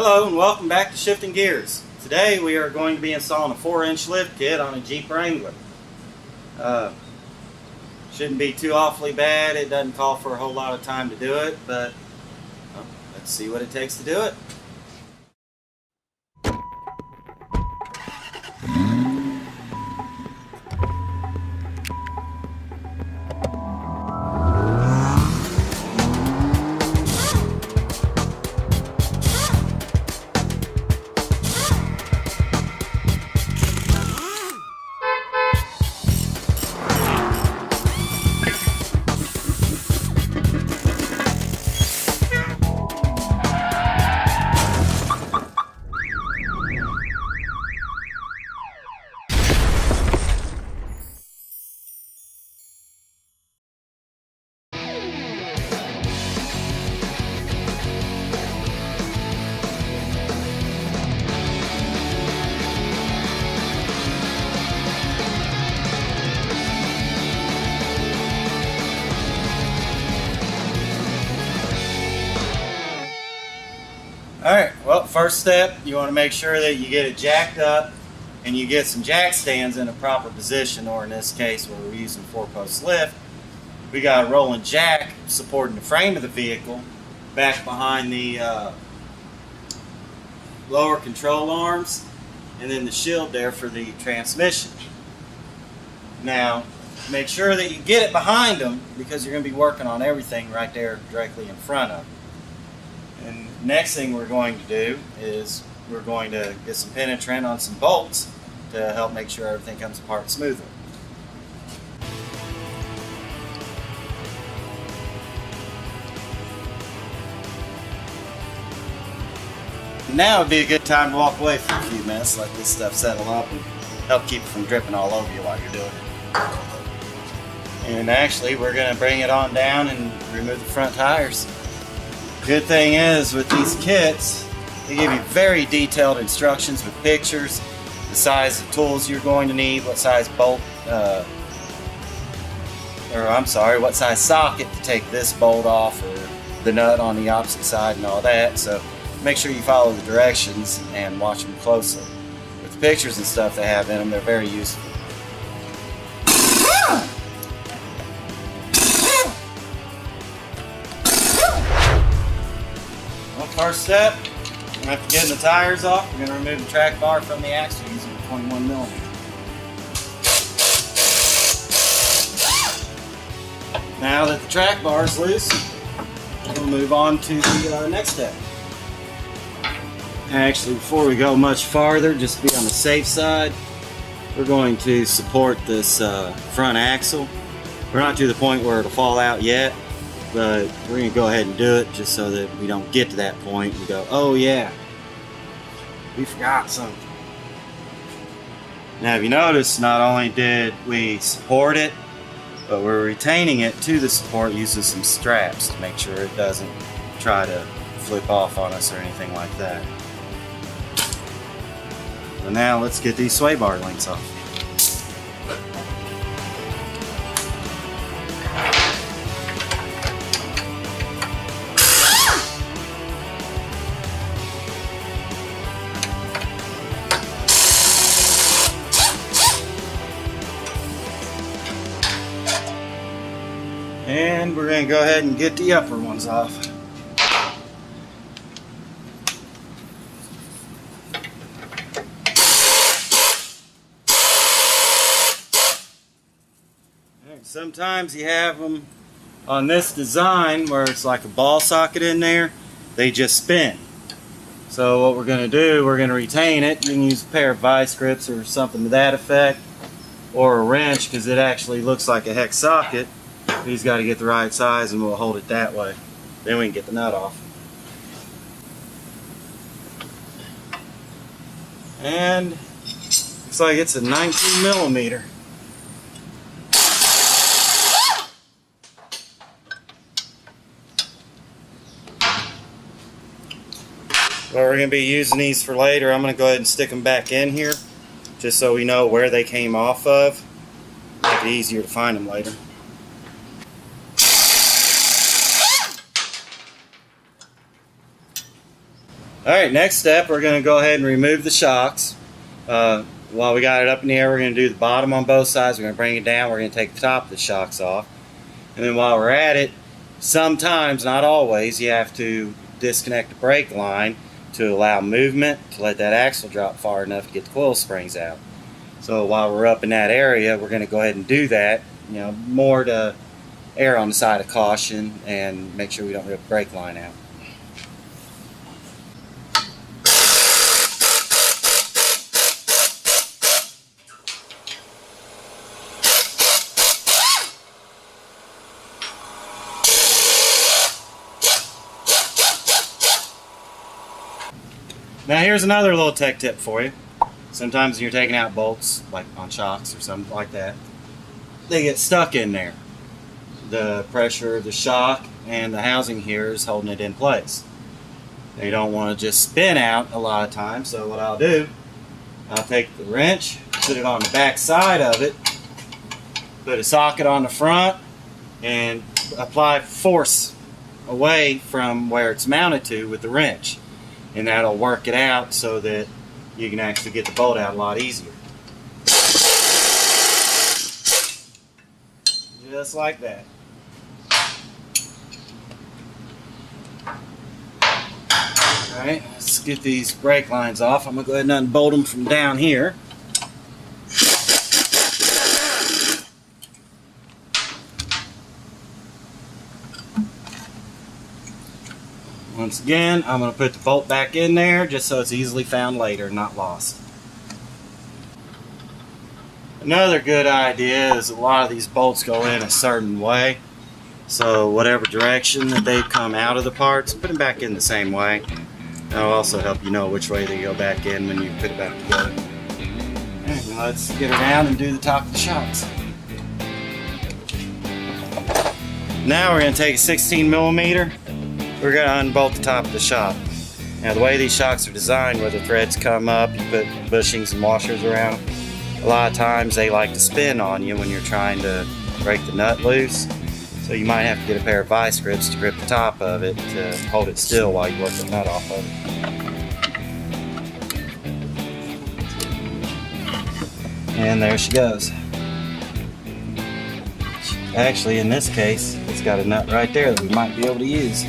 Hello and welcome back to Shifting Gears. Today we are going to be installing a 4-inch lift kit on a Jeep Wrangler. Shouldn't be too awfully bad. It doesn't call for a whole lot of time to do it, but well, let's see what it takes to do it. Alright, well, first step, you want to make sure that you get it jacked up and you get some jack stands in a proper position, or in this case where we're using 4-post lift, we got a rolling jack supporting the frame of the vehicle back behind the lower control arms, and then the shield there for the transmission. Now, make sure that you get it behind them because you're going to be working on everything right there directly in front of them. And next thing we're going to do is we're going to get some penetrant on some bolts to help make sure everything comes apart smoothly. Now would be a good time to walk away for a few minutes, let this stuff settle up and help keep it from dripping all over you while you're doing it. And actually we're going to bring it on down and remove the front tires. Good thing is with these kits, they give you very detailed instructions with pictures, the size of tools you're going to need, what size bolt, what size socket to take this bolt off, or the nut on the opposite side and all that. So make sure you follow the directions and watch them closely. With the pictures and stuff they have in them, they're very useful. First step, we're going to have to get the tires off. We're going to remove the track bar from the axle using a 21mm. Now that the track bar is loose, we'll move on to the next step. Actually, before we go much farther, just to be on the safe side, we're going to support this front axle. We're not to the point where it'll fall out yet, but we're going to go ahead and do it just so that we don't get to that point and go, oh yeah, we forgot something. Now if you notice, not only did we support it, but we're retaining it to the support using some straps to make sure it doesn't try to flip off on us or anything like that. So now let's get these sway bar links off. And we're going to go ahead and get the upper ones off. And sometimes you have them on this design where it's like a ball socket in there, they just spin. So what we're going to do, we're going to retain it. You can use a pair of vice grips or something to that effect, or a wrench, because it actually looks like a hex socket. He's got to get the right size and we'll hold it that way. Then we can get the nut off. And looks like it's a 19mm. Well, we're going to be using these for later. I'm going to go ahead and stick them back in here just so we know where they came off of. Make it easier to find them later. Alright, next step, we're going to go ahead and remove the shocks. While we got it up in the air, we're going to do the bottom on both sides. We're going to bring it down. We're going to take the top of the shocks off. And then while we're at it, sometimes, not always, you have to disconnect the brake line to allow movement, to let that axle drop far enough to get the coil springs out. So while we're up in that area, we're going to go ahead and do that, more to err on the side of caution and make sure we don't rip the brake line out. Now here's another little tech tip for you. Sometimes when you're taking out bolts, like on shocks or something like that, they get stuck in there. The pressure of the shock and the housing here is holding it in place. They don't want to just spin out a lot of times, so what I'll do, I'll take the wrench, put it on the back side of it, put a socket on the front, and apply force away from where it's mounted to with the wrench. And that'll work it out so that you can actually get the bolt out a lot easier. Just like that. Alright, let's get these brake lines off. I'm going to go ahead and unbolt them from down here. Once again, I'm going to put the bolt back in there just so it's easily found later, not lost. Another good idea is a lot of these bolts go in a certain way. So whatever direction that they come out of the parts, put them back in the same way. That'll also help you know which way they go back in when you put it back together. Okay, now let's get around and do the top of the shocks. Now we're going to take a 16mm. We're going to unbolt the top of the shock. Now the way these shocks are designed, where the threads come up, you put bushings and washers around, a lot of times they like to spin on you when you're trying to break the nut loose. So you might have to get a pair of vice grips to grip the top of it to hold it still while you work the nut off of it. And there she goes. Actually, in this case, it's got a nut right there that we might be able to use.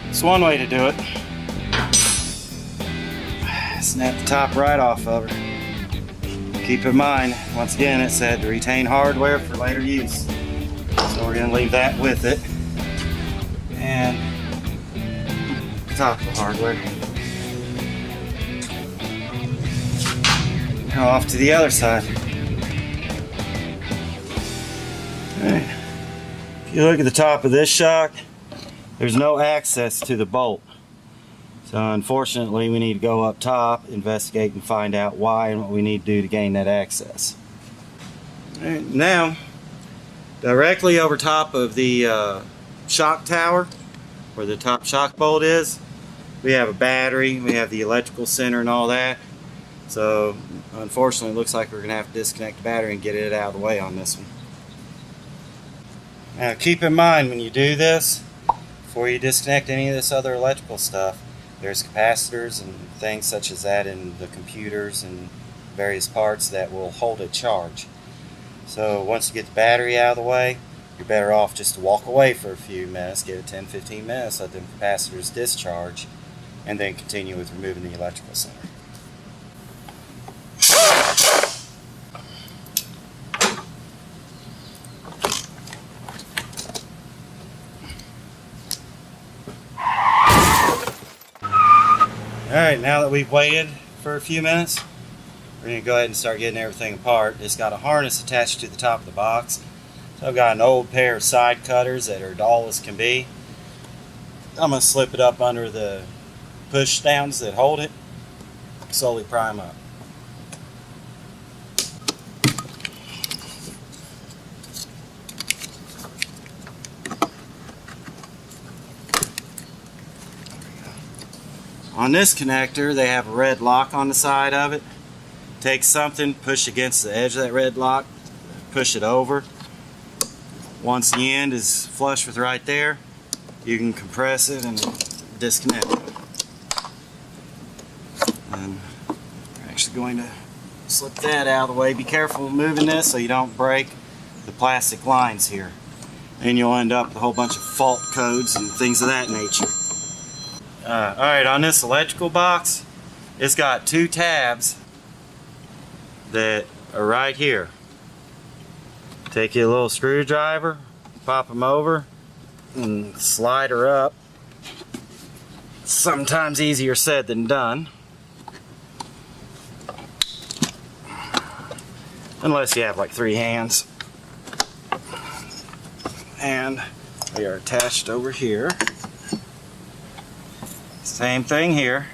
That's one way to do it. Snap the top right off of her. Keep in mind, once again, it said to retain hardware for later use. So we're going to leave that with it. And top of the hardware. Now off to the other side. Alright. If you look at the top of this shock, there's no access to the bolt. So unfortunately we need to go up top, investigate and find out why and what we need to do to gain that access. Alright, now directly over top of the shock tower, where the top shock bolt is, we have a battery, we have the electrical center and all that. So unfortunately it looks like we're going to have to disconnect the battery and get it out of the way on this one. Now keep in mind when you do this, before you disconnect any of this other electrical stuff, there's capacitors and things such as that in the computers and various parts that will hold a charge. So once you get the battery out of the way, you're better off just to walk away for a few minutes, give it 10-15 minutes, let them capacitors discharge, and then continue with removing the electrical center. Alright, now that we've waited for a few minutes, we're going to go ahead and start getting everything apart. It's got a harness attached to the top of the box. So I've got an old pair of side cutters that are dull as can be. I'm going to slip it up under the push downs that hold it, slowly prime up. On this connector, they have a red lock on the side of it. Take something, push against the edge of that red lock, push it over. Once the end is flush with right there, you can compress it and disconnect it. And we're actually going to slip that out of the way. Be careful moving this so you don't break the plastic lines here. And you'll end up with a whole bunch of fault codes and things of that nature. Alright, on this electrical box, it's got two tabs that are right here. Take your little screwdriver, pop them over, and slide her up. Sometimes easier said than done. Unless you have like 3 hands. And they are attached over here. Same thing here.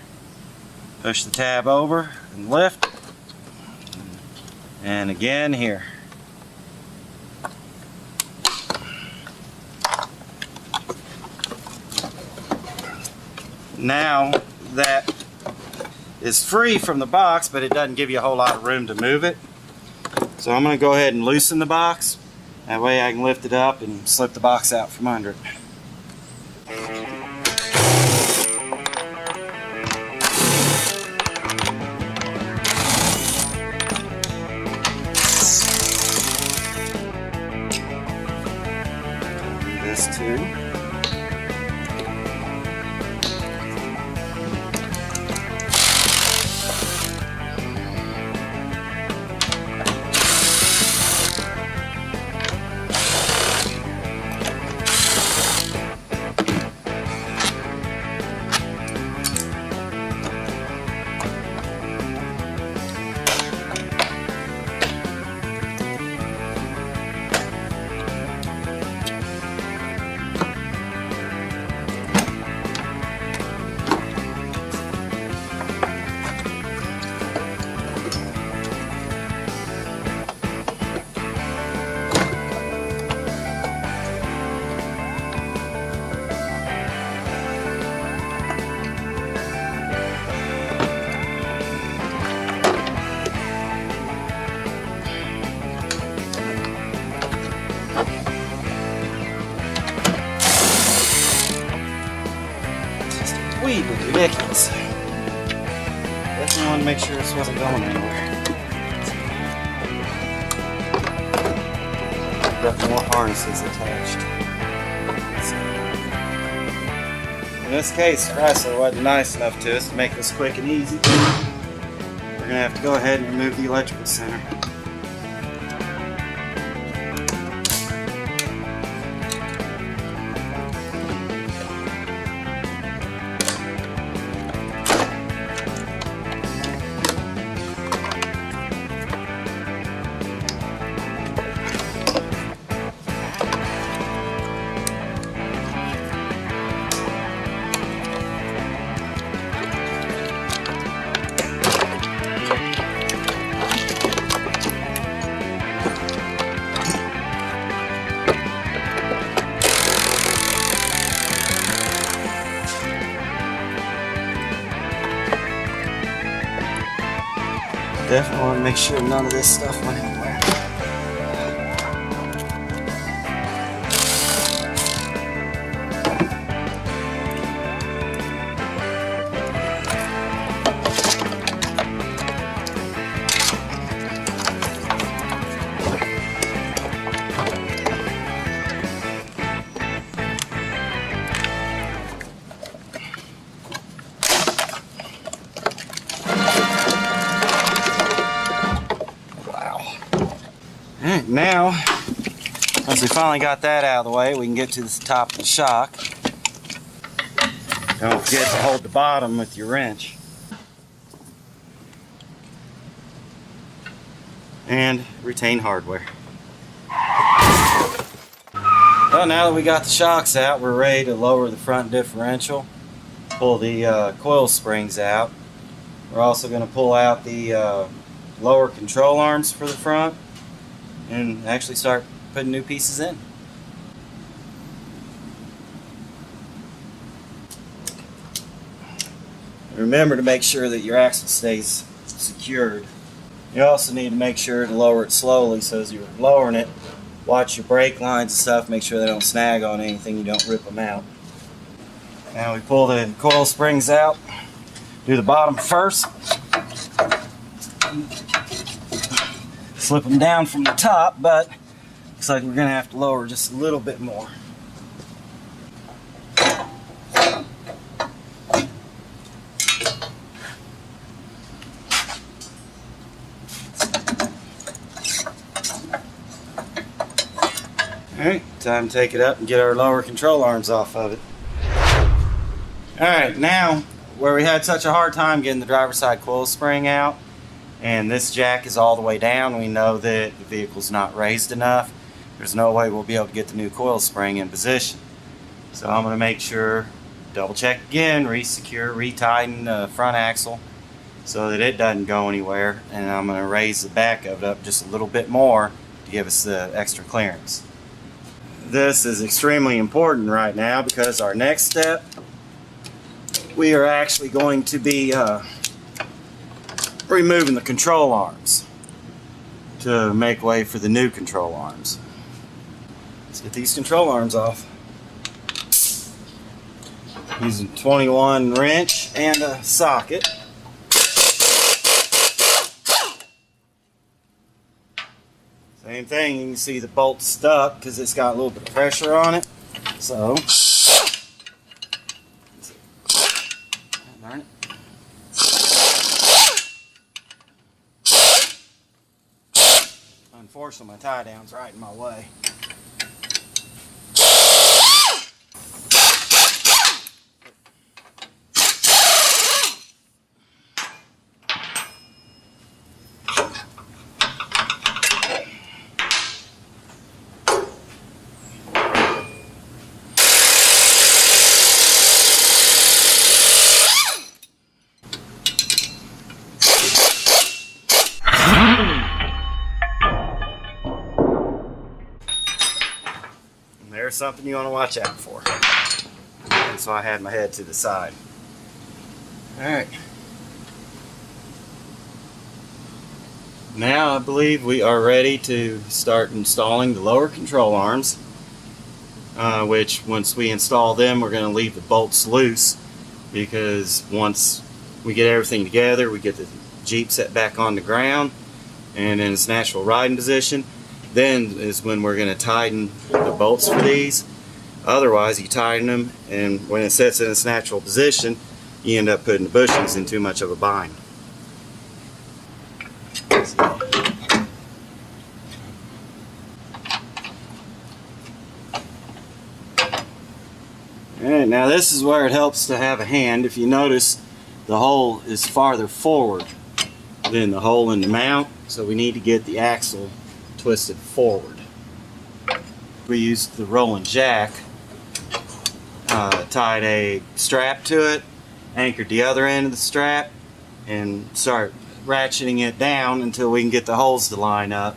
Push the tab over and lift. And again here. Now that is free from the box, but it doesn't give you a whole lot of room to move it. So I'm going to go ahead and loosen the box. That way I can lift it up and slip the box out from under it. This too. Weed was ridiculous. Definitely want to make sure this wasn't going anywhere. Got more harnesses attached. In this case, Chrysler wasn't nice enough to us to make this quick and easy. We're going to have to go ahead and remove the electrical center. Definitely want to make sure none of this stuff went anywhere. Now, once we finally got that out of the way, we can get to the top of the shock. Don't forget to hold the bottom with your wrench. And retain hardware. Well, now that we got the shocks out, we're ready to lower the front differential, pull the coil springs out, We're also going to pull out the lower control arms for the front and actually start putting new pieces in. Remember to make sure that your axle stays secured. You also need to make sure to lower it slowly, so as you're lowering it, watch your brake lines and stuff, make sure they don't snag on anything, you don't rip them out. Now we pull the coil springs out, do the bottom first, slip them down from the top, but looks like we're going to have to lower just a little bit more. Alright, time to take it up and get our lower control arms off of it. Alright, now where we had such a hard time getting the driver's side coil spring out, and this jack is all the way down, we know that the vehicle's not raised enough. There's no way we'll be able to get the new coil spring in position. So I'm going to make sure, double check again, re-secure, re-tighten the front axle so that it doesn't go anywhere, and I'm going to raise the back of it up just a little bit more to give us the extra clearance. This is extremely important right now because our next step, we are actually going to be removing the control arms to make way for the new control arms. Let's get these control arms off. Using 21 wrench and a socket. Same thing, you can see the bolt stuck because it's got a little bit of pressure on it. So, darn it. Unfortunately, my tie down's right in my way. There's something you want to watch out for. And so I had my head to the side. Alright. Now I believe we are ready to start installing the lower control arms, which once we install them we're going to leave the bolts loose, because once we get everything together, we get the Jeep set back on the ground and in its natural riding position, then is when we're going to tighten the bolts for these. Otherwise you tighten them, and when it sets in its natural position you end up putting the bushings in too much of a bind. Alright, now this is where it helps to have a hand. If you notice, the hole is farther forward than the hole in the mount, so we need to get the axle twisted forward. We used the rolling jack, tied a strap to it, anchored the other end of the strap, and start ratcheting it down until we can get the holes to line up.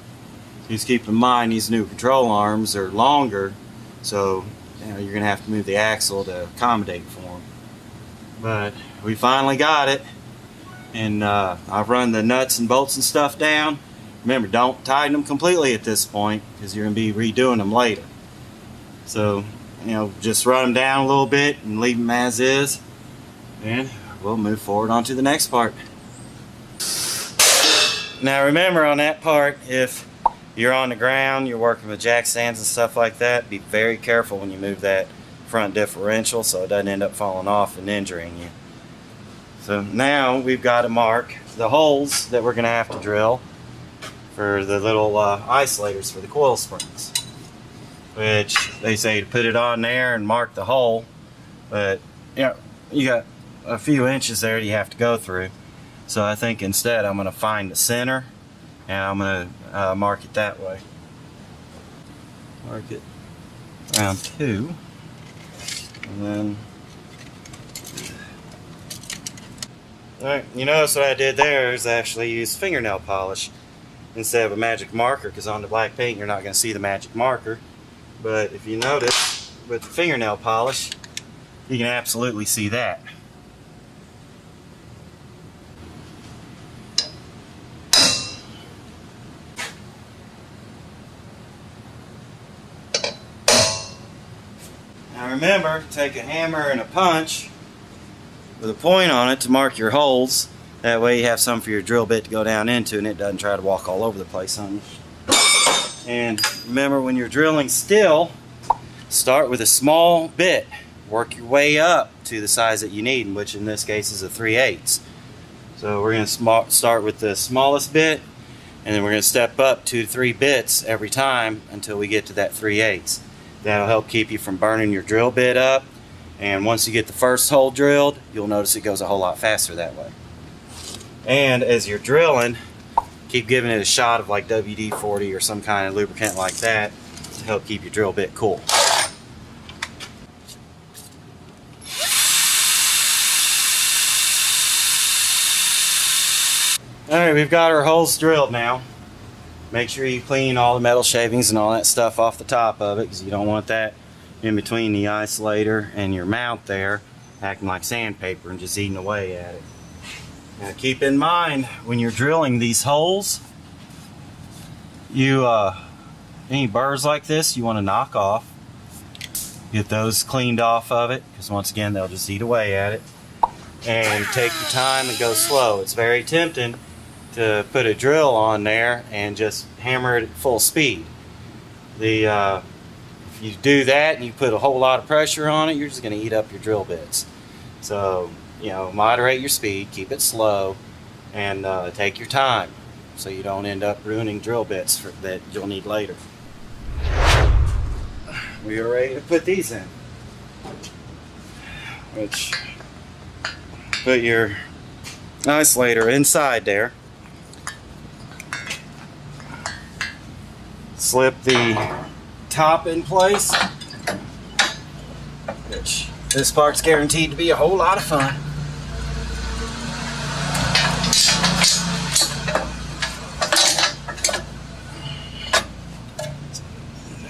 Just keep in mind these new control arms are longer, so you're going to have to move the axle to accommodate for them. But we finally got it, and I've run the nuts and bolts and stuff down. Remember, don't tighten them completely at this point because you're going to be redoing them later. So, just run them down a little bit and leave them as is, and we'll move forward on to the next part. Now remember, on that part, if you're on the ground, you're working with jack stands and stuff like that, be very careful when you move that front differential so it doesn't end up falling off and injuring you. So now we've got to mark the holes that we're going to have to drill for the little isolators for the coil springs, which they say to put it on there and mark the hole, but you got a few inches there you have to go through. So I think instead I'm going to find the center and I'm going to mark it that way. Mark it around 2, and then Alright, you notice what I did there is actually use fingernail polish instead of a magic marker, because on the black paint you're not going to see the magic marker. But if you notice, with the fingernail polish, you can absolutely see that. Now remember, take a hammer and a punch with a point on it to mark your holes. That way you have some for your drill bit to go down into and it doesn't try to walk all over the place on you. And remember, when you're drilling still, start with a small bit. Work your way up to the size that you need, which in this case is a 3/8. So we're going to start with the smallest bit, and then we're going to step up 2 to 3 bits every time until we get to that 3/8. That'll help keep you from burning your drill bit up. And once you get the first hole drilled, you'll notice it goes a whole lot faster that way. And as you're drilling, keep giving it a shot of like WD-40 or some kind of lubricant like that to help keep your drill bit cool. Alright, we've got our holes drilled now. Make sure you clean all the metal shavings and all that stuff off the top of it, because you don't want that in between the isolator and your mount there acting like sandpaper and just eating away at it. Now keep in mind, when you're drilling these holes, any burrs like this you want to knock off. Get those cleaned off of it, because once again they'll just eat away at it. And take your time and go slow. It's very tempting to put a drill on there and just hammer it at full speed. If you do that and you put a whole lot of pressure on it, you're just going to eat up your drill bits. So, moderate your speed, keep it slow, and take your time so you don't end up ruining drill bits that you'll need later. We are ready to put these in. Which, put your isolator inside there. Slip the top in place, which this part's guaranteed to be a whole lot of fun.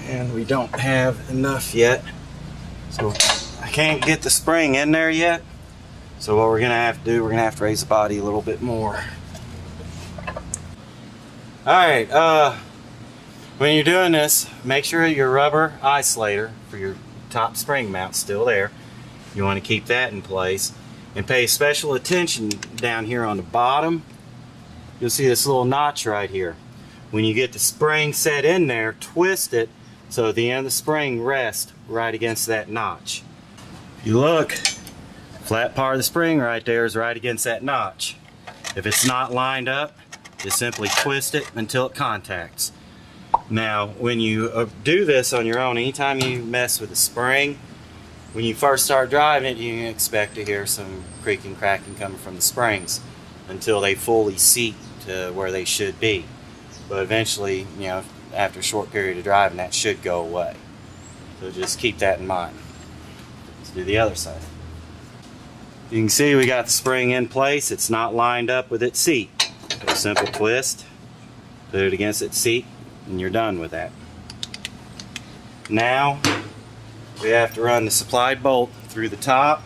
And we don't have enough yet, so I can't get the spring in there yet. So what we're gonna have to do, we're gonna have to raise the body a little bit more. Alright, when you're doing this, make sure your rubber isolator for your top spring mount's still there. You want to keep that in place. And pay special attention down here on the bottom. You'll see this little notch right here. When you get the spring set in there, twist it so the end of the spring rests right against that notch. If you look, flat part of the spring right there is right against that notch. If it's not lined up, just simply twist it until it contacts. Now, when you do this on your own, anytime you mess with the spring, when you first start driving it, you can expect to hear some creaking, cracking coming from the springs until they fully seat to where they should be. But eventually, after a short period of driving, that should go away. So just keep that in mind. Let's do the other side. You can see we got the spring in place. It's not lined up with its seat. A simple twist, put it against its seat, and you're done with that. Now we have to run the supplied bolt through the top,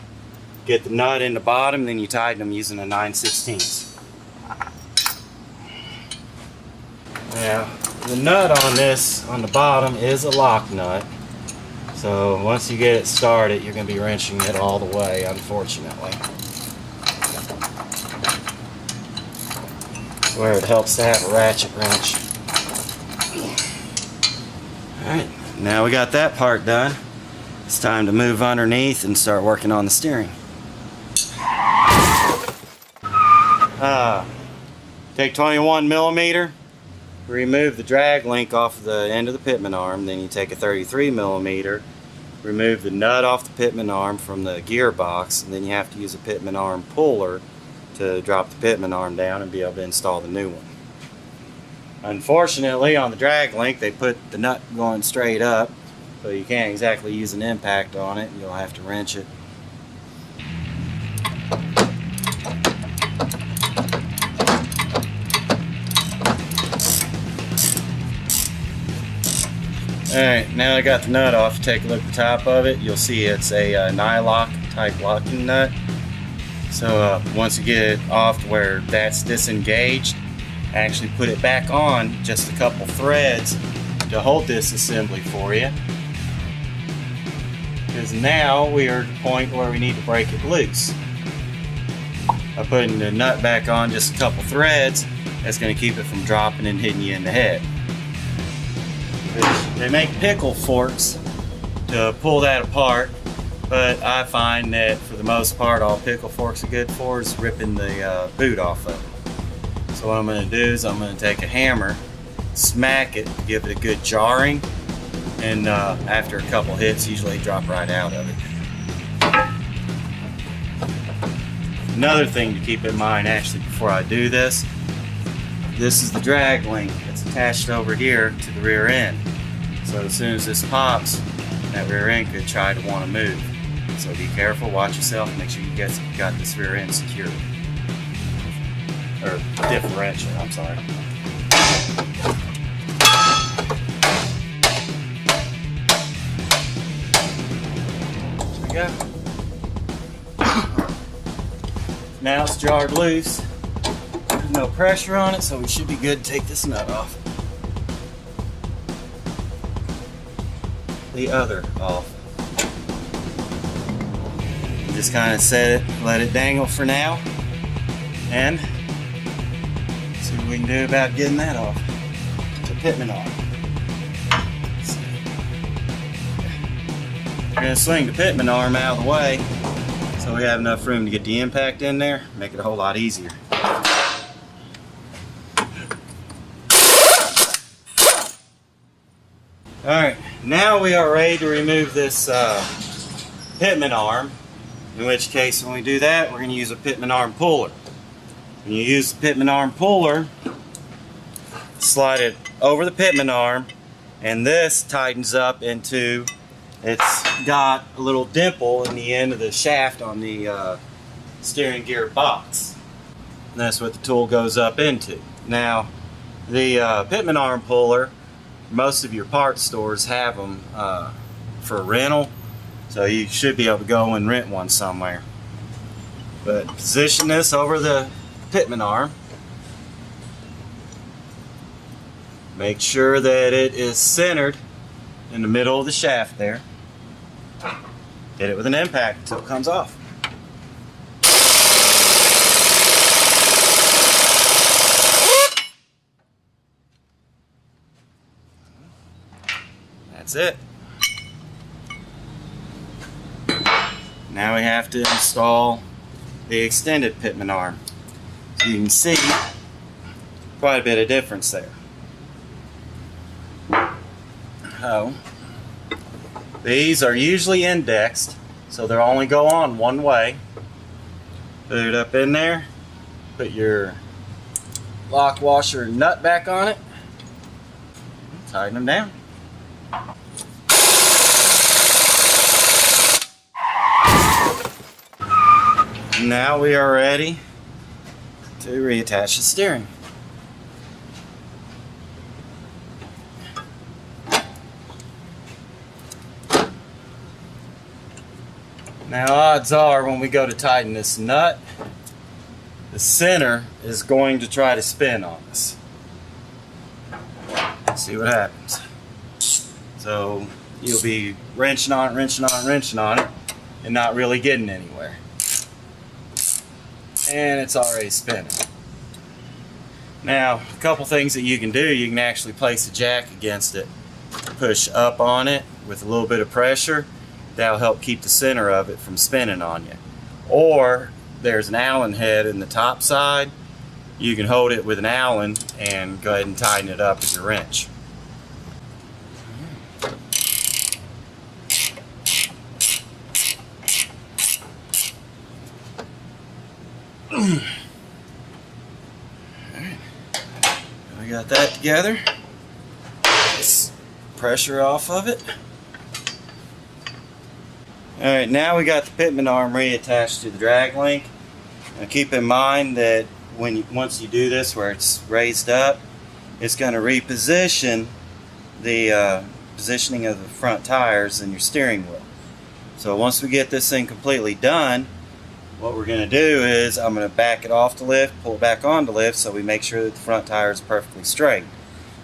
get the nut in the bottom, then you tighten them using a 9/16. Now the nut on this, on the bottom, is a lock nut. So once you get it started, you're going to be wrenching it all the way, unfortunately. Where it helps to have a ratchet wrench. Alright, now we got that part done. It's time to move underneath and start working on the steering. Take 21mm, remove the drag link off the end of the pitman arm, then you take a 33mm, remove the nut off the pitman arm from the gearbox, and then you have to use a pitman arm puller to drop the pitman arm down and be able to install the new one. Unfortunately, on the drag link they put the nut going straight up, so you can't exactly use an impact on it. You'll have to wrench it. Alright, now I got the nut off. Take a look at the top of it. You'll see it's a nylock type locking nut. So once you get it off to where that's disengaged, actually put it back on, just a couple threads to hold this assembly for you. Because now we are at the point where we need to break it loose. By putting the nut back on, just a couple threads, that's going to keep it from dropping and hitting you in the head. They make pickle forks to pull that apart, but I find that for the most part all pickle forks are good for is ripping the boot off of it. So what I'm going to do is I'm going to take a hammer, smack it, give it a good jarring, and after a couple hits usually drop right out of it. Another thing to keep in mind actually before I do this is the drag link that's attached over here to the rear end. So as soon as this pops, that rear end could try to want to move. So be careful, watch yourself, make sure you got this rear end secured. Or differential, I'm sorry. There we go. Now it's jarred loose. There's no pressure on it, so we should be good to take this nut off. The other off. Just kind of set it, let it dangle for now, and see what we can do about getting that off. The pitman off. We're going to swing the pitman arm out of the way so we have enough room to get the impact in there, make it a whole lot easier. Alright, now we are ready to remove this pitman arm, in which case when we do that we're going to use a pitman arm puller. When you use the pitman arm puller, slide it over the pitman arm, and this tightens up into, it's got a little dimple in the end of the shaft on the steering gear box. And that's what the tool goes up into. Now the pitman arm puller, most of your parts stores have them for rental, so you should be able to go and rent one somewhere. But position this over the pitman arm. Make sure that it is centered in the middle of the shaft there. Hit it with an impact until it comes off. That's it. Now we have to install the extended pitman arm. So you can see quite a bit of difference there. Oh, these are usually indexed, so they'll only go on one way. Put it up in there, put your lock washer and nut back on it, tighten them down. Now we are ready to reattach the steering. Now odds are when we go to tighten this nut, the center is going to try to spin on us. Let's see what happens. So you'll be wrenching on it, wrenching on it, wrenching on it, and not really getting anywhere. And it's already spinning. Now, a couple things that you can do, you can actually place a jack against it, push up on it with a little bit of pressure. That'll help keep the center of it from spinning on you. Or there's an Allen head in the top side. You can hold it with an Allen and go ahead and tighten it up with your wrench. Alright, we got that together. Just pressure off of it. Alright, now we got the pitman arm reattached to the drag link. Now keep in mind that once you do this where it's raised up, it's going to reposition the positioning of the front tires and your steering wheel. So once we get this thing completely done, what we're going to do is I'm going to back it off the lift, pull it back on the lift so we make sure that the front tire is perfectly straight.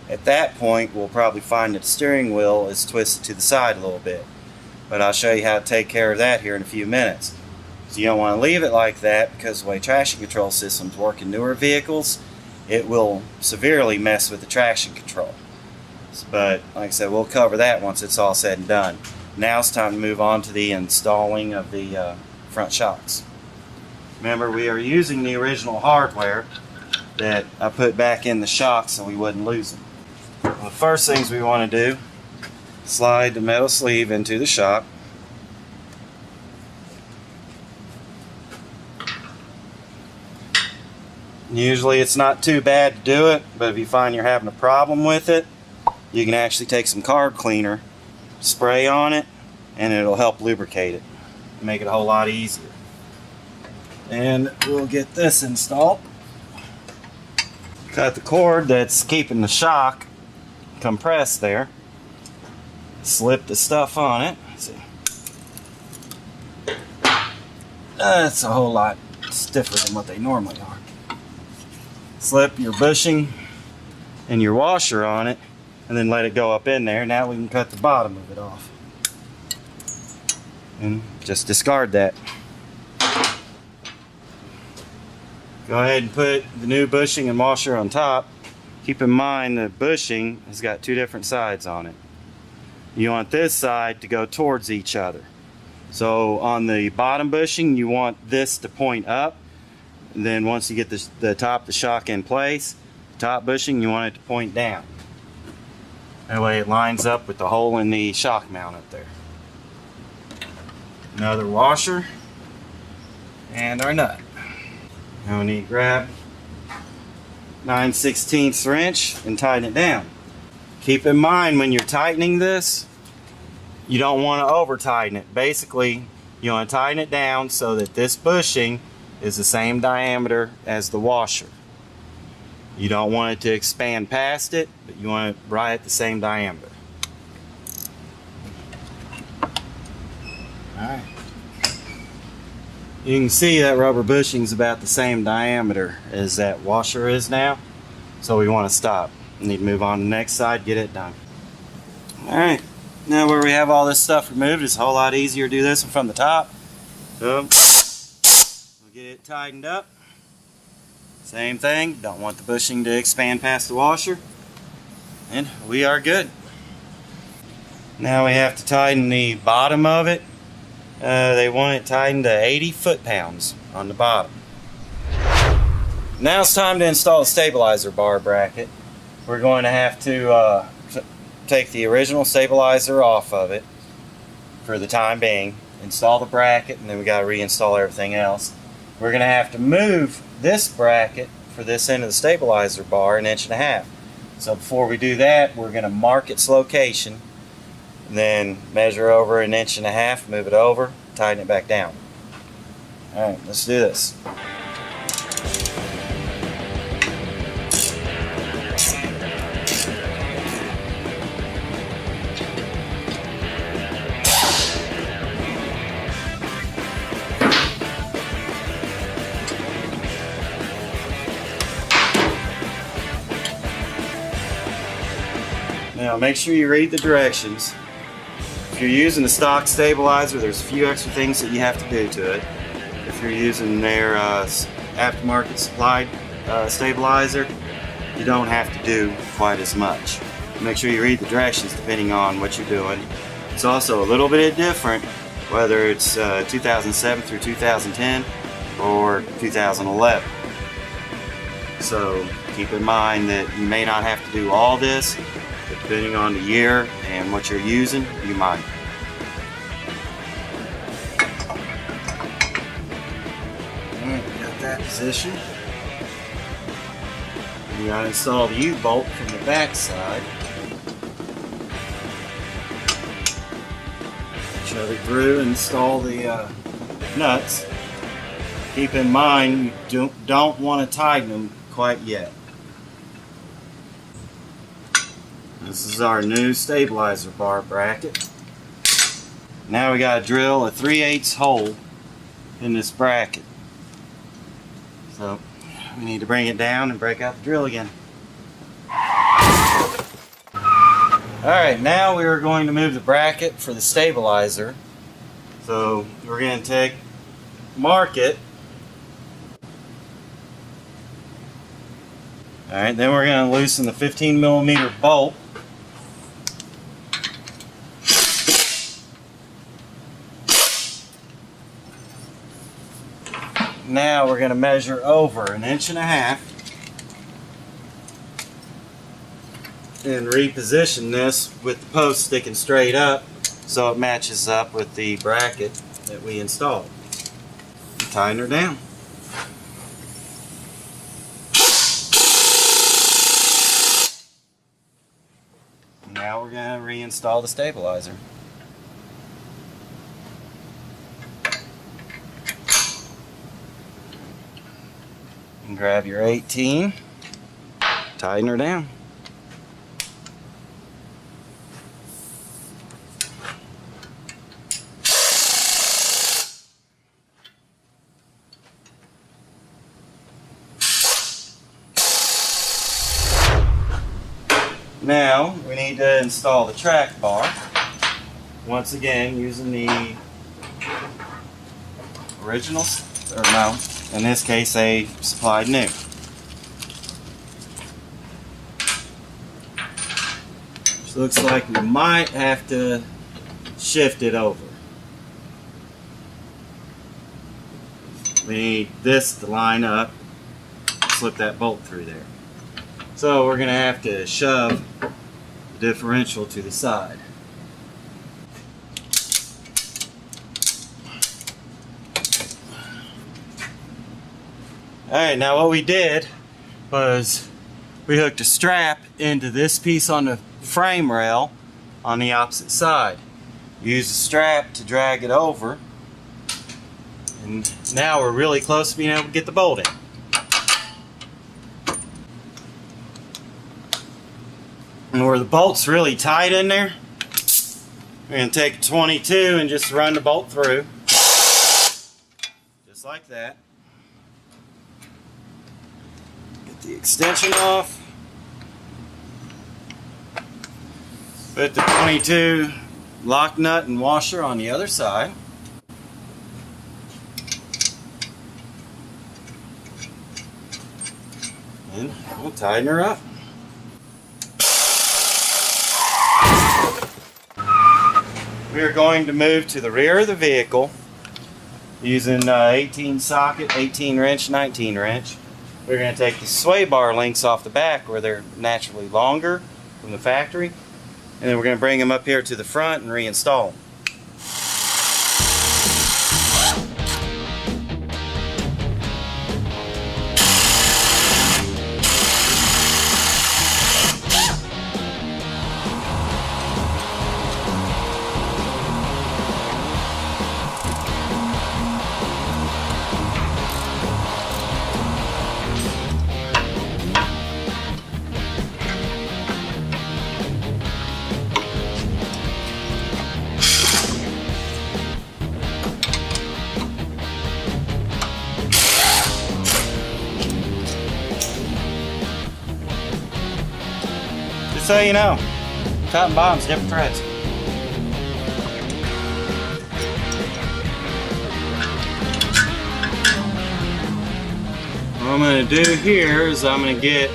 At that point, we'll probably find that the steering wheel is twisted to the side a little bit. But I'll show you how to take care of that here in a few minutes. So you don't want to leave it like that, because the way traction control systems work in newer vehicles, it will severely mess with the traction control. But like I said, we'll cover that once it's all said and done. Now it's time to move on to the installing of the front shocks. Remember, we are using the original hardware that I put back in the shocks so we wouldn't lose them. Well, the first things we want to do, slide the metal sleeve into the shock. Usually it's not too bad to do it, but if you find you're having a problem with it, you can actually take some carb cleaner, spray on it, and it'll help lubricate it, make it a whole lot easier. And we'll get this installed. Cut the cord that's keeping the shock compressed there. Slip the stuff on it. Let's see. That's a whole lot stiffer than what they normally are. Slip your bushing and your washer on it, and then let it go up in there. Now we can cut the bottom of it off. And just discard that. Go ahead and put the new bushing and washer on top. Keep in mind the bushing has got two different sides on it. You want this side to go towards each other. So on the bottom bushing, you want this to point up. And then once you get the top of the shock in place, the top bushing, you want it to point down. That way it lines up with the hole in the shock mount up there. Another washer and our nut. Now we need to grab 9/16 wrench and tighten it down. Keep in mind when you're tightening this, you don't want to over tighten it. Basically, you want to tighten it down so that this bushing is the same diameter as the washer. You don't want it to expand past it, but you want it right at the same diameter. Alright. You can see that rubber bushing is about the same diameter as that washer is now. So we want to stop. We need to move on to the next side, get it done. Alright, now where we have all this stuff removed, it's a whole lot easier to do this from the top. So, we'll get it tightened up. Same thing, don't want the bushing to expand past the washer. And we are good. Now we have to tighten the bottom of it. They want it tightened to 80 foot-pounds on the bottom. Now it's time to install the stabilizer bar bracket. We're going to have to take the original stabilizer off of it for the time being, install the bracket, and then we got to reinstall everything else. We're going to have to move this bracket for this end of the stabilizer bar 1.5 inches. So before we do that, we're going to mark its location, then measure over 1.5 inches, move it over, tighten it back down. Alright, let's do this. Now make sure you read the directions. If you're using a stock stabilizer, there's a few extra things that you have to do to it. If you're using their aftermarket supplied stabilizer, you don't have to do quite as much. Make sure you read the directions depending on what you're doing. It's also a little bit different whether it's 2007 through 2010 or 2011. So keep in mind that you may not have to do all this, but depending on the year and what you're using, you might. Alright, got that position. You gotta install the U-bolt from the back side. Shove it through and install the nuts. Keep in mind you don't want to tighten them quite yet. This is our new stabilizer bar bracket. Now we got to drill a 3/8 hole in this bracket. So we need to bring it down and break out the drill again. Alright, now we are going to move the bracket for the stabilizer. So we're going to mark it. Alright, then we're going to loosen the 15mm bolt. Now we're going to measure over 1.5 inches and reposition this with the post sticking straight up so it matches up with the bracket that we installed. Tighten her down. Now we're going to reinstall the stabilizer. And grab your 18, tighten her down. Now we need to install the track bar. Once again, using the original, or no, in this case they supplied new. Which looks like we might have to shift it over. We need this to line up, slip that bolt through there. So we're going to have to shove the differential to the side. Alright, now what we did was we hooked a strap into this piece on the frame rail on the opposite side. Use the strap to drag it over, and now we're really close to being able to get the bolt in. And where the bolt's really tight in there, we're going to take a 22 and just run the bolt through. Just like that. Get the extension off. Put the 22 lock nut and washer on the other side. And we'll tighten her up. We are going to move to the rear of the vehicle using 18 socket, 18 wrench, 19 wrench. We're going to take the sway bar links off the back where they're naturally longer from the factory, and then we're going to bring them up here to the front and reinstall them. Just so you know, top and bottom's different threads. What I'm going to do here is I'm going to get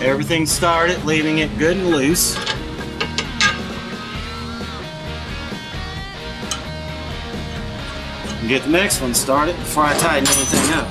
everything started, leaving it good and loose. And get the next one started before I tighten anything up.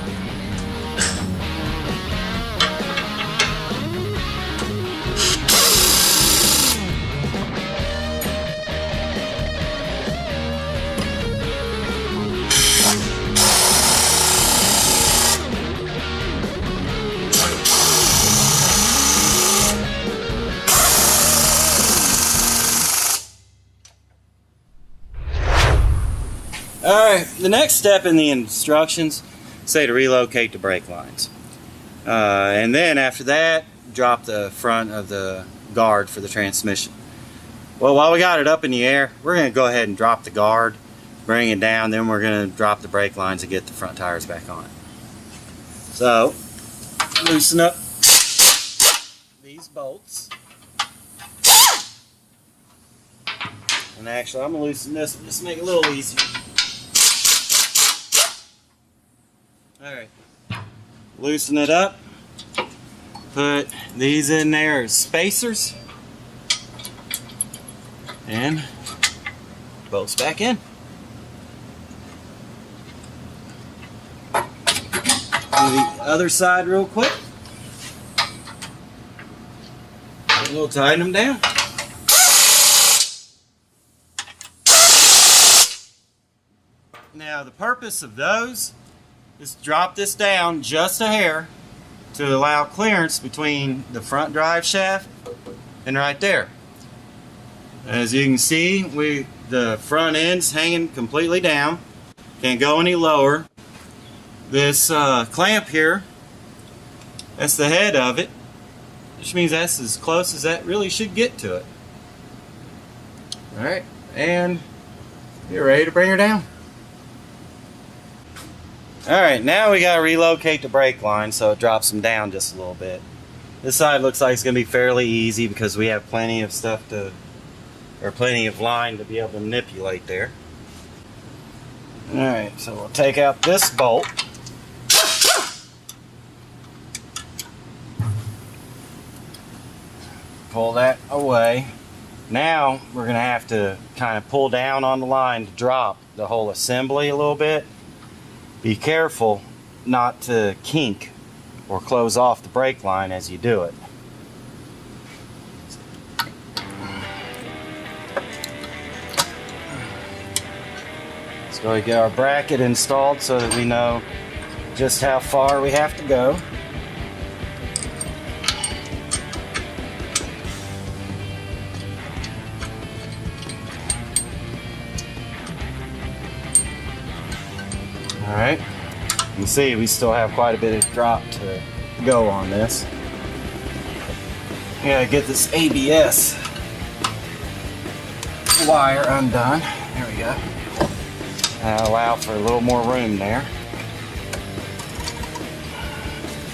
Alright, the next step in the instructions say to relocate the brake lines. And then after that, drop the front of the guard for the transmission. Well, while we got it up in the air, we're going to go ahead and drop the guard, bring it down, then we're going to drop the brake lines and get the front tires back on. So, loosen up these bolts. And actually, I'm going to loosen this one just to make it a little easier. Alright, loosen it up. Put these in there as spacers. And bolts back in. Do the other side real quick. And we'll tighten them down. Now the purpose of those is to drop this down just a hair to allow clearance between the front drive shaft and right there. As you can see, the front end's hanging completely down. Can't go any lower. This clamp here, that's the head of it, which means that's as close as that really should get to it. Alright, and you're ready to bring her down. Alright, now we gotta relocate the brake line so it drops them down just a little bit. This side looks like it's gonna be fairly easy because we have plenty of stuff to, or plenty of line to be able to manipulate there. Alright, so we'll take out this bolt. Pull that away. Now we're gonna have to kind of pull down on the line to drop the whole assembly a little bit. Be careful not to kink or close off the brake line as you do it. Let's go get our bracket installed so that we know just how far we have to go. Alright, you can see we still have quite a bit of drop to go on this. We gotta get this ABS wire undone. There we go. Allow for a little more room there.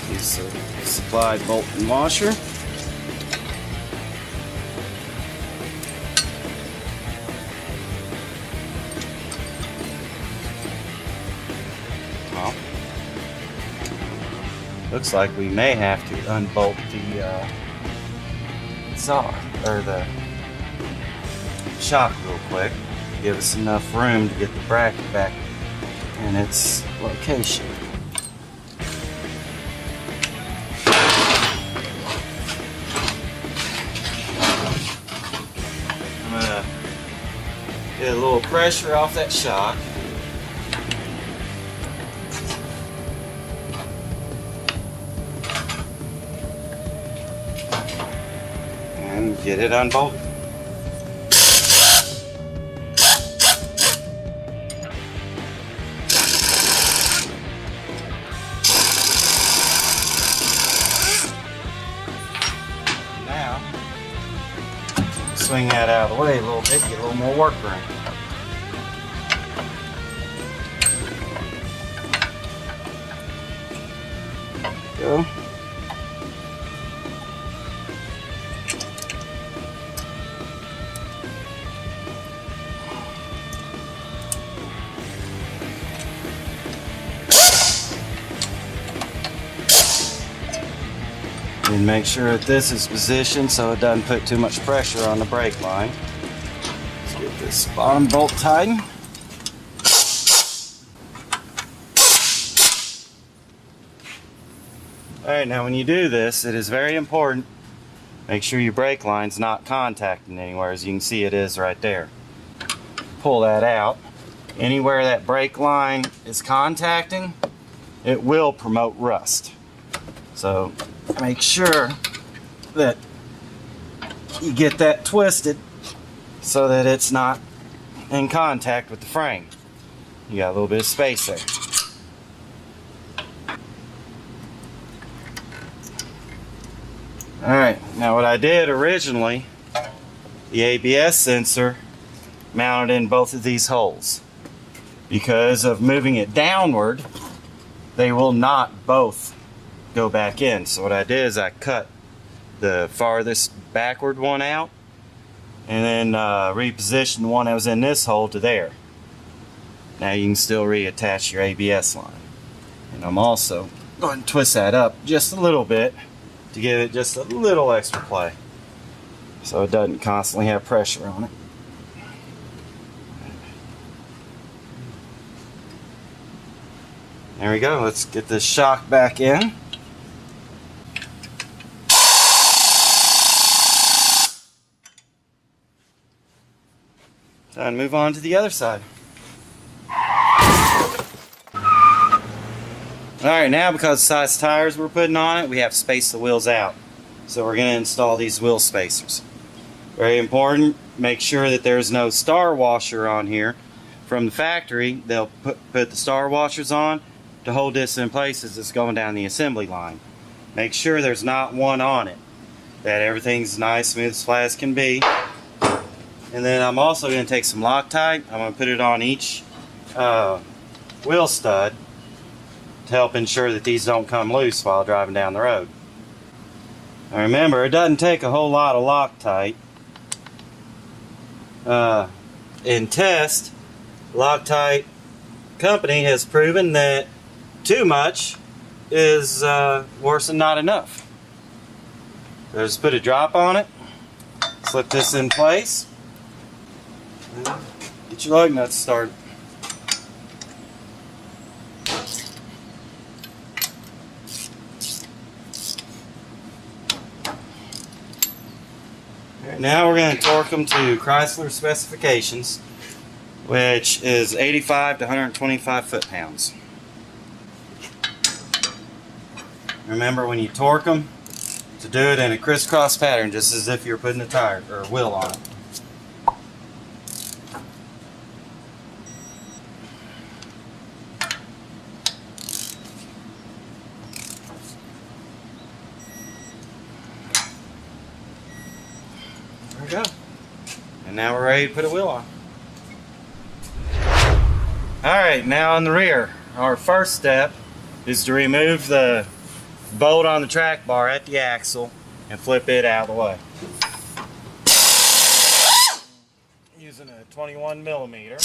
Use a supplied bolt and washer. Well, looks like we may have to unbolt the the shock real quick. Give us enough room to get the bracket back in its location. I'm gonna get a little pressure off that shock. And get it unbolted. Swing that out of the way a little bit, get a little more work room. Go. And make sure that this is positioned so it doesn't put too much pressure on the brake line. Let's get this bottom bolt tightened. Alright, now when you do this, it is very important. Make sure your brake line's not contacting anywhere. As you can see, it is right there. Pull that out. Anywhere that brake line is contacting, it will promote rust. So make sure that you get that twisted so that it's not in contact with the frame. You got a little bit of space there. Alright, now what I did originally, the ABS sensor mounted in both of these holes. Because of moving it downward, they will not both go back in. So what I did is I cut the farthest backward one out and then repositioned the one that was in this hole to there. Now you can still reattach your ABS line. And I'm also going to twist that up just a little bit to give it just a little extra play so it doesn't constantly have pressure on it. There we go. Let's get this shock back in. And move on to the other side. Alright, now because of the size tires we're putting on it, we have to space the wheels out. So we're going to install these wheel spacers. Very important, make sure that there's no star washer on here. From the factory, they'll put the star washers on to hold this in place as it's going down the assembly line. Make sure there's not one on it, that everything's nice, smooth as flat as can be. And then I'm also going to take some Loctite. I'm going to put it on each wheel stud to help ensure that these don't come loose while driving down the road. Now remember, it doesn't take a whole lot of Loctite. In test, Loctite company has proven that too much is worse than not enough. So just put a drop on it, slip this in place, and get your lug nuts started. Now we're going to torque them to Chrysler specifications, which is 85 to 125 foot-pounds. Remember, when you torque them, to do it in a crisscross pattern, just as if you're putting a tire or a wheel on it. There we go. And now we're ready to put a wheel on. Alright, now on the rear, our first step is to remove the bolt on the track bar at the axle and flip it out of the way. Using a 21 millimeter.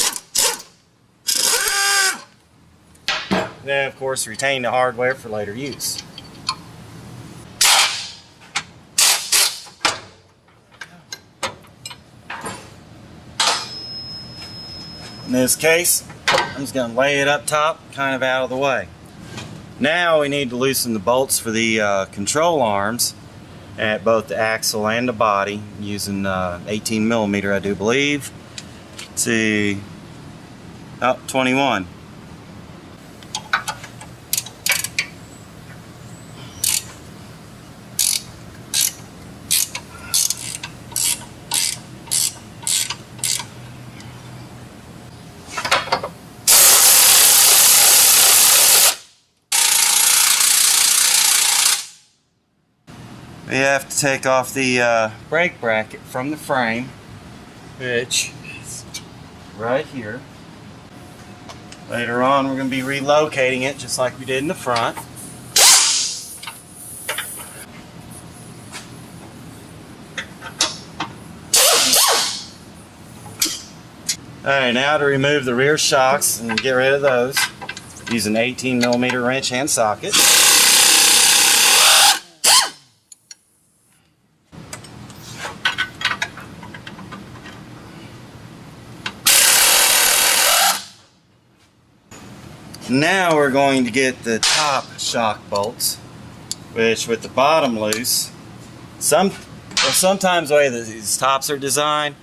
Then of course retain the hardware for later use. In this case, I'm just going to lay it up top, kind of out of the way. Now we need to loosen the bolts for the control arms at both the axle and the body using 18 millimeter, I do believe, to 21. We have to take off the brake bracket from the frame, which is right here. Later on we're going to be relocating it just like we did in the front. Alright, now to remove the rear shocks and get rid of those, use an 18 millimeter wrench and socket. Now we're going to get the top shock bolts, which with the bottom loose, sometimes the way that these tops are designed,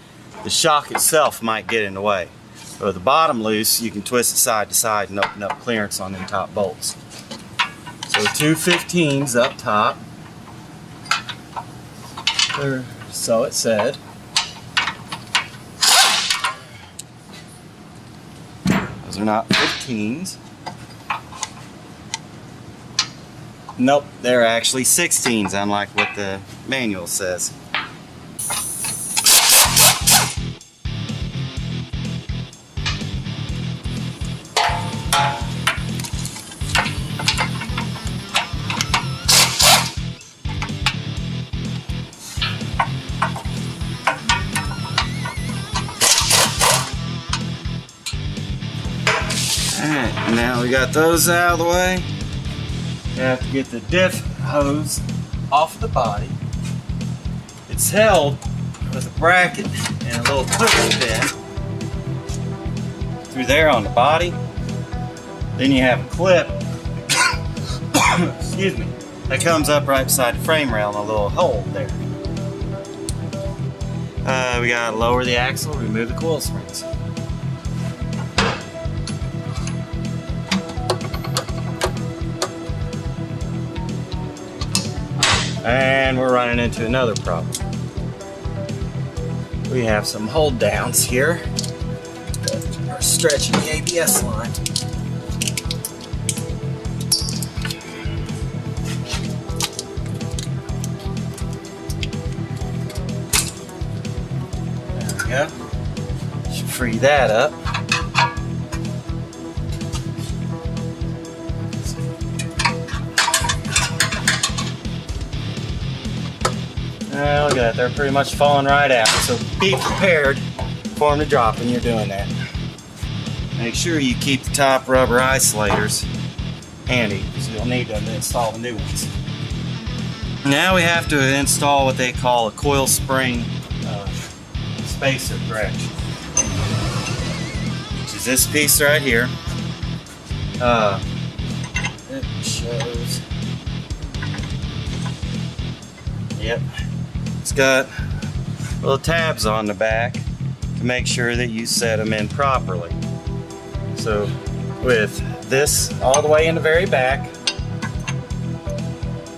the shock itself might get in the way. But with the bottom loose, you can twist it side to side and open up clearance on them top bolts. So 2 15s up top, or so it said. Those are not 15s. Nope, they're actually 16s, unlike what the manual says. Alright, now we got those out of the way. You have to get the diff hose off of the body. It's held with a bracket and a little push pin through there on the body. Then you have a clip, excuse me, that comes up right beside the frame rail in a little hole there. We gotta lower the axle, remove the coil springs. And we're running into another problem. We have some hold downs here that are stretching the ABS line. There we go. Should free that up. Look at that, they're pretty much falling right out. So be prepared for them to drop when you're doing that. Make sure you keep the top rubber isolators handy, because you'll need them to install the new ones. Now we have to install what they call a coil spring spacer correction, which is this piece right here. It shows. Yep. It's got little tabs on the back to make sure that you set them in properly. So with this all the way in the very back,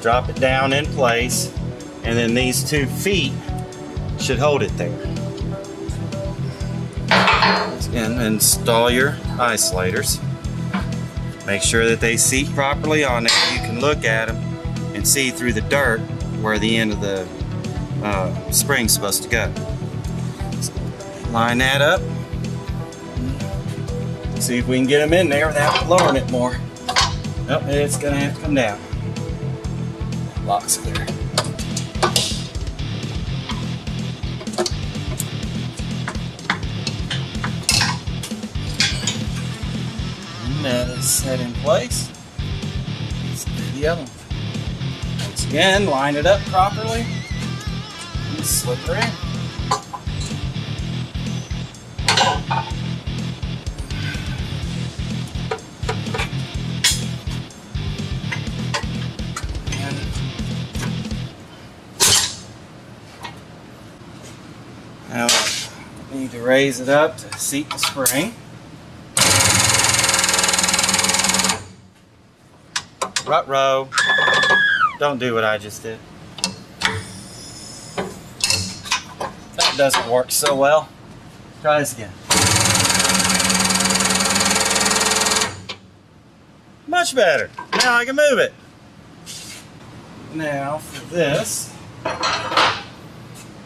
drop it down in place, and then these 2 feet should hold it there. And install your isolators. Make sure that they seat properly on there. You can look at them and see through the dirt where the end of the spring's supposed to go. So line that up. See if we can get them in there without lowering it more. Nope, it's gonna have to come down. Lock's clear. And that is set in place. Let's do the other one. Once again, line it up properly. And slip her in. Now we need to raise it up to seat the spring. Ruh-roh. Don't do what I just did. That doesn't work so well. Try this again. Much better. Now I can move it. Now for this.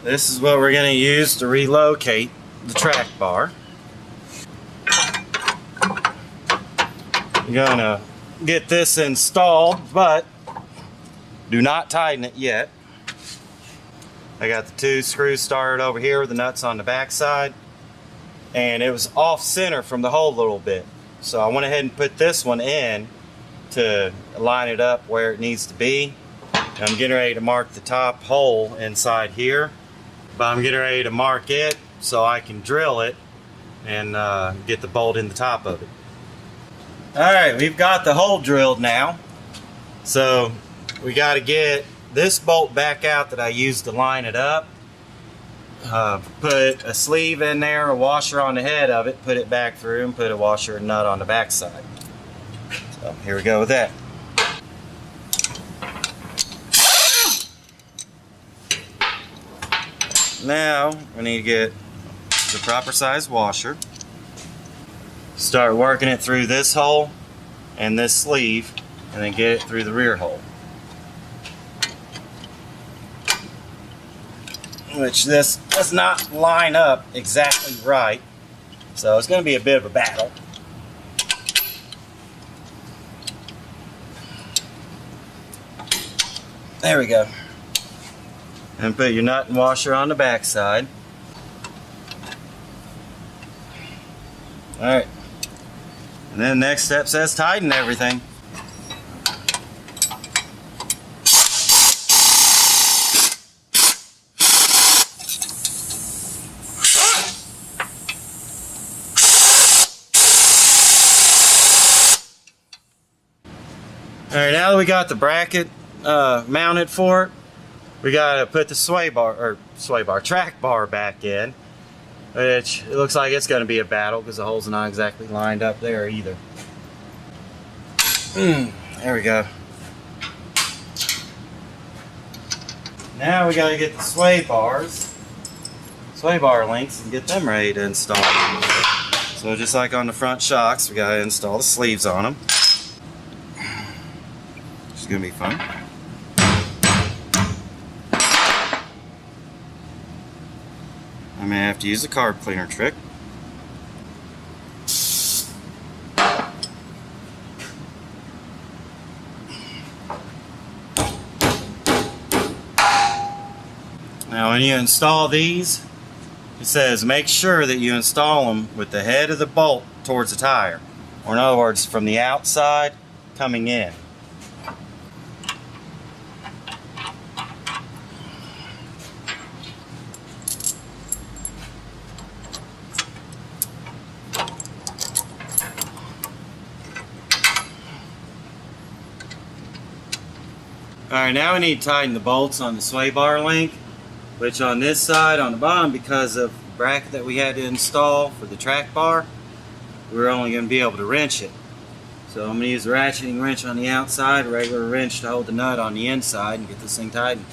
This is what we're going to use to relocate the track bar. You're going to get this installed, but do not tighten it yet. I got the 2 screws started over here with the nuts on the back side, and it was off center from the hole a little bit. So I went ahead and put this one in to line it up where it needs to be. I'm getting ready to mark the top hole inside here, but I'm getting ready to mark it so I can drill it and get the bolt in the top of it. Alright, we've got the hole drilled now. So we got to get this bolt back out that I used to line it up. Put a sleeve in there, a washer on the head of it, put it back through, and put a washer and nut on the back side. So here we go with that. Now we need to get the proper size washer. Start working it through this hole and this sleeve, and then get it through the rear hole. which this does not line up exactly right. So it's going to be a bit of a battle. There we go. And put your nut and washer on the back side. Alright. And then the next step says tighten everything. Alright, now that we got the bracket mounted for it, we gotta put the track bar back in, which it looks like it's gonna be a battle because the holes are not exactly lined up there either. There we go. Now we gotta get the sway bar links and get them ready to install. So just like on the front shocks, we gotta install the sleeves on them. It's gonna be fun. I may have to use a carb cleaner trick. Now when you install these, it says make sure that you install them with the head of the bolt towards the tire, or in other words from the outside coming in. Alright, now we need to tighten the bolts on the sway bar link, which on this side, on the bottom, because of the bracket that we had to install for the track bar, we're only going to be able to wrench it. So I'm going to use a ratcheting wrench on the outside, a regular wrench to hold the nut on the inside and get this thing tightened.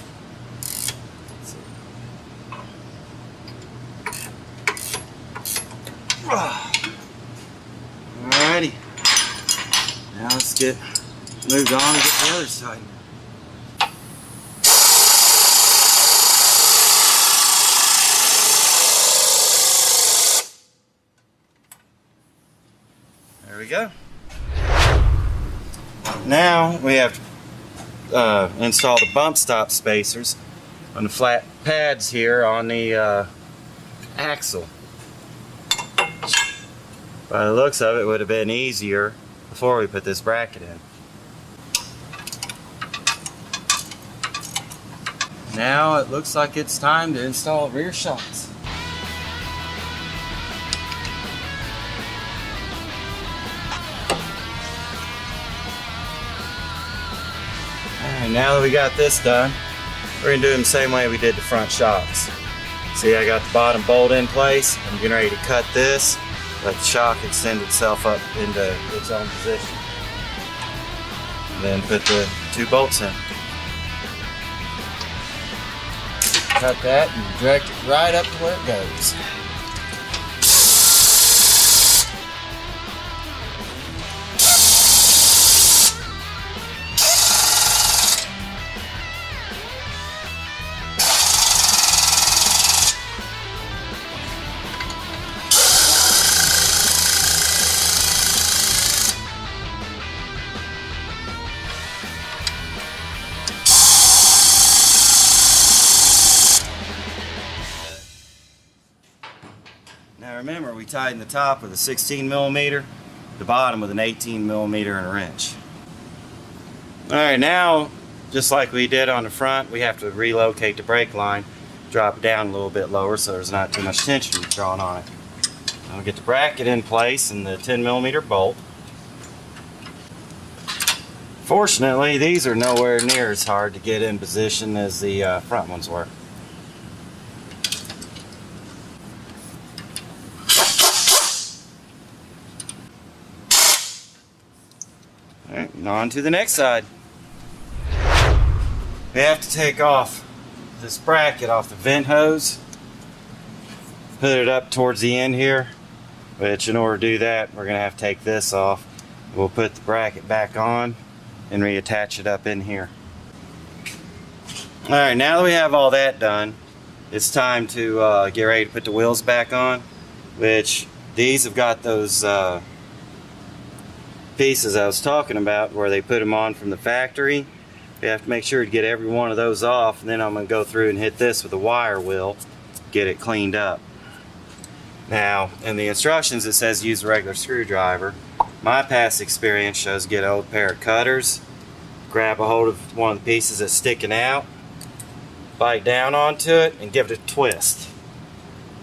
Alrighty, now let's get moved on and get the other side. There we go. Now we have to install the bump stop spacers on the flat pads here on the axle. By the looks of it, it would have been easier before we put this bracket in. Now it looks like it's time to install rear shocks. Alright, now that we got this done, we're going to do it the same way we did the front shocks. See, I got the bottom bolt in place. I'm getting ready to cut this, let the shock extend itself up into its own position. And then put the two bolts in. Cut that and direct it right up to where it goes. Now remember, we tightened the top with a 16mm, the bottom with an 18mm and a wrench. Alright, now, just like we did on the front, we have to relocate the brake line, drop it down a little bit lower so there's not too much tension drawn on it. I'll get the bracket in place and the 10mm bolt. Fortunately, these are nowhere near as hard to get in position as the front ones were. Alright, and on to the next side. We have to take off this bracket off the vent hose, put it up towards the end here, which in order to do that we're going to have to take this off. We'll put the bracket back on and reattach it up in here. Alright, now that we have all that done, it's time to get ready to put the wheels back on, which these have got those pieces I was talking about where they put them on from the factory. You have to make sure to get every one of those off, and then I'm going to go through and hit this with a wire wheel, get it cleaned up. Now, in the instructions it says use a regular screwdriver. My past experience shows get an old pair of cutters, grab a hold of one of the pieces that's sticking out, bite down onto it, and give it a twist.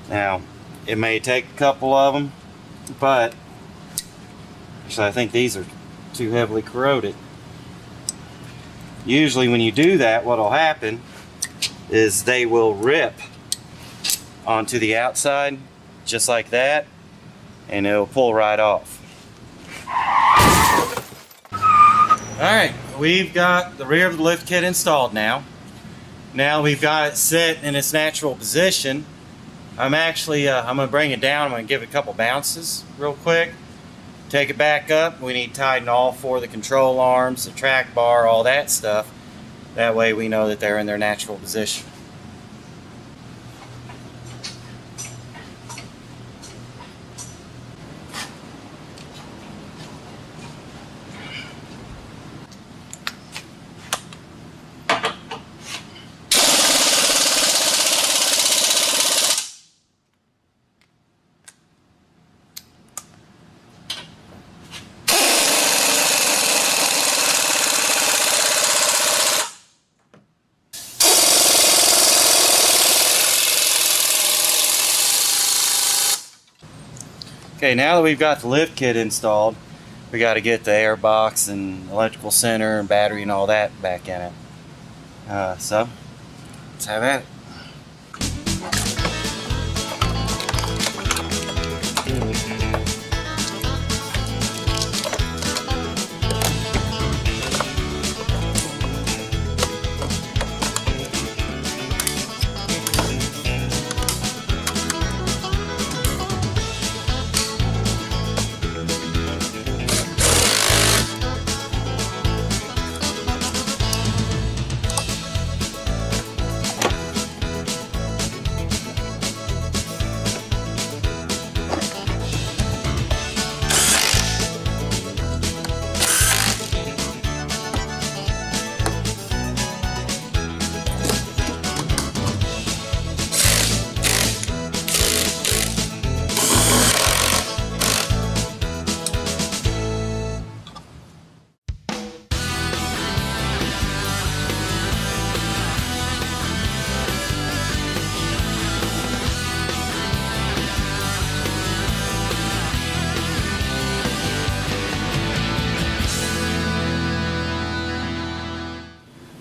Now, it may take a couple of them, but actually I think these are too heavily corroded. Usually when you do that, what will happen is they will rip onto the outside just like that, and it'll pull right off. Alright, we've got the rear of the lift kit installed now. Now we've got it set in its natural position. I'm going to bring it down. I'm going to give it a couple bounces real quick. Take it back up. We need to tighten all four of the control arms, the track bar, all that stuff. That way we know that they're in their natural position. Okay, now that we've got the lift kit installed, we got to get the air box and electrical center and battery and all that back in it. So, let's have at it.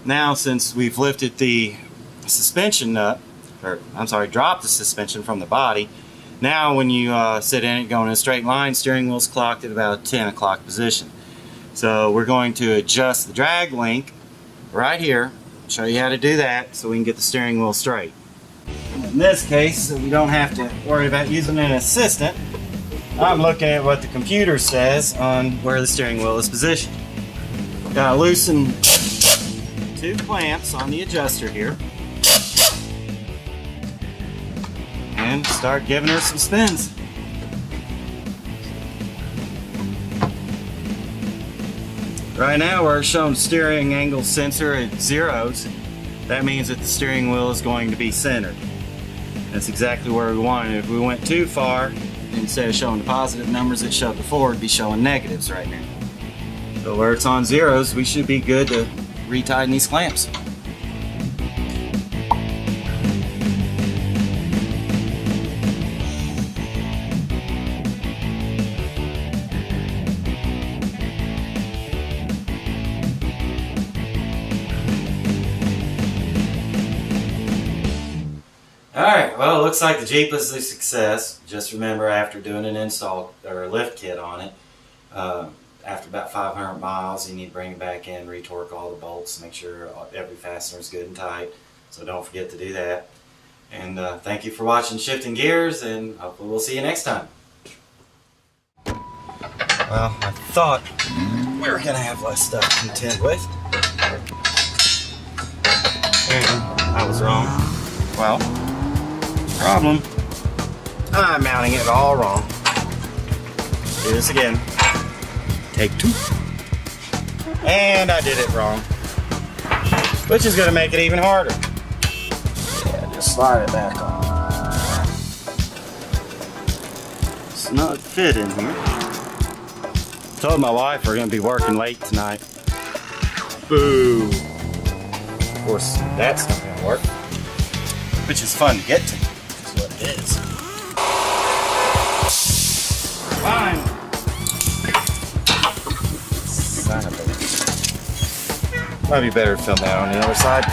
Now, since we've lifted the suspension nut, dropped the suspension from the body, now when you sit in it going in a straight line, steering wheel's clocked at about a 10 o'clock position. So we're going to adjust the drag link right here, show you how to do that so we can get the steering wheel straight. In this case, we don't have to worry about using an assistant. I'm looking at what the computer says on where the steering wheel is positioned. Gotta loosen 2 clamps on the adjuster here and start giving her some spins. Right now we're showing steering angle sensor at zeros. That means that the steering wheel is going to be centered. That's exactly where we want it. If we went too far, instead of showing the positive numbers it showed before, it'd be showing negatives right now. So where it's on zeros, we should be good to retighten these clamps. Alright, well, it looks like the Jeep was a success. Just remember, after doing an install or a lift kit on it, after about 500 miles, you need to bring it back in, retorque all the bolts, make sure every fastener is good and tight. So don't forget to do that. And thank you for watching Shifting Gears, and hopefully we'll see you next time. Well, I thought we were going to have less stuff to contend with. And I was wrong. Well, Problem, I'm mounting it all wrong. Do this again. Take 2. And I did it wrong. Which is going to make it even harder. Yeah, just slide it back on. Snug fit in here. Told my wife we're going to be working late tonight. Boo. Of course, that's not going to work. Which is fun to get to. That's what it is. Fine. Son of a... Might be better to film that on the other side.